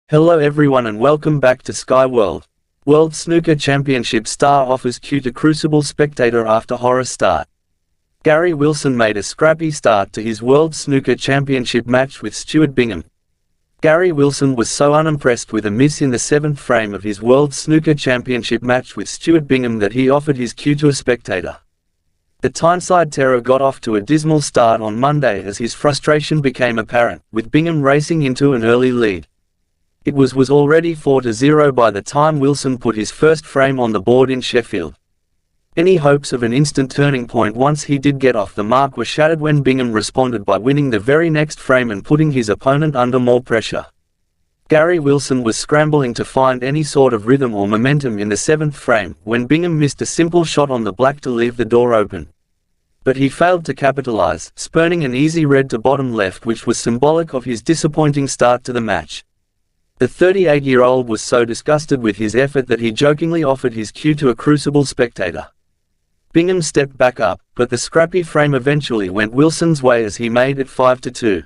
Hello everyone and welcome back to Sky World. World Snooker Championship star offers cue to Crucible Spectator after horror start. Gary Wilson made a scrappy start to his World Snooker Championship match with Stuart Bingham. Gary Wilson was so unimpressed with a miss in the 7th frame of his World Snooker Championship match with Stuart Bingham that he offered his cue to a spectator. The Tyneside Terror got off to a dismal start on Monday as his frustration became apparent, with Bingham racing into an early lead. It was already 4-0 by the time Wilson put his first frame on the board in Sheffield. Any hopes of an instant turning point once he did get off the mark were shattered when Bingham responded by winning the very next frame and putting his opponent under more pressure. Gary Wilson was scrambling to find any sort of rhythm or momentum in the 7th frame when Bingham missed a simple shot on the black to leave the door open. But he failed to capitalize, spurning an easy red to bottom left which was symbolic of his disappointing start to the match. The 38-year-old was so disgusted with his effort that he jokingly offered his cue to a Crucible spectator. Bingham stepped back up, but the scrappy frame eventually went Wilson's way as he made it 5-2.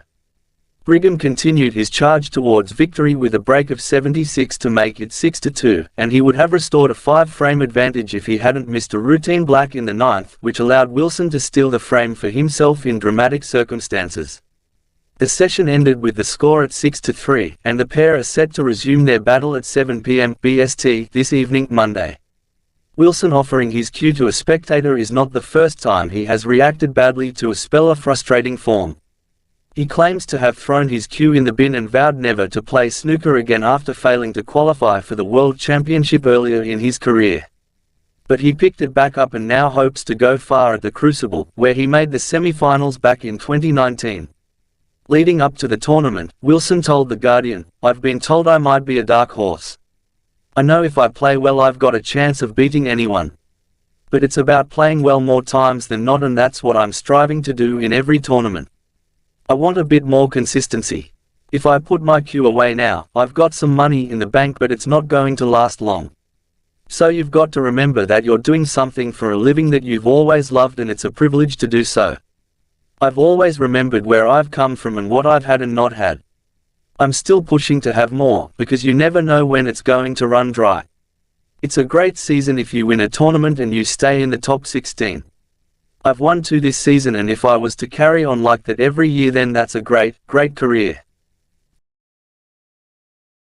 Bingham continued his charge towards victory with a break of 76 to make it 6-2, and he would have restored a 5-frame advantage if he hadn't missed a routine black in the 9th, which allowed Wilson to steal the frame for himself in dramatic circumstances. The session ended with the score at 6-3, and the pair are set to resume their battle at 7 p.m. BST this evening, Monday. Wilson offering his cue to a spectator is not the first time he has reacted badly to a spell of frustrating form. He claims to have thrown his cue in the bin and vowed never to play snooker again after failing to qualify for the World Championship earlier in his career. But he picked it back up and now hopes to go far at the Crucible, where he made the semi-finals back in 2019. Leading up to the tournament, Wilson told The Guardian, "I've been told I might be a dark horse. I know if I play well I've got a chance of beating anyone. But it's about playing well more times than not, and that's what I'm striving to do in every tournament. I want a bit more consistency. If I put my cue away now, I've got some money in the bank but it's not going to last long. So you've got to remember that you're doing something for a living that you've always loved, and it's a privilege to do so. I've always remembered where I've come from and what I've had and not had. I'm still pushing to have more, because you never know when it's going to run dry. It's a great season if you win a tournament and you stay in the top 16. I've won 2 this season, and if I was to carry on like that every year then that's a great career."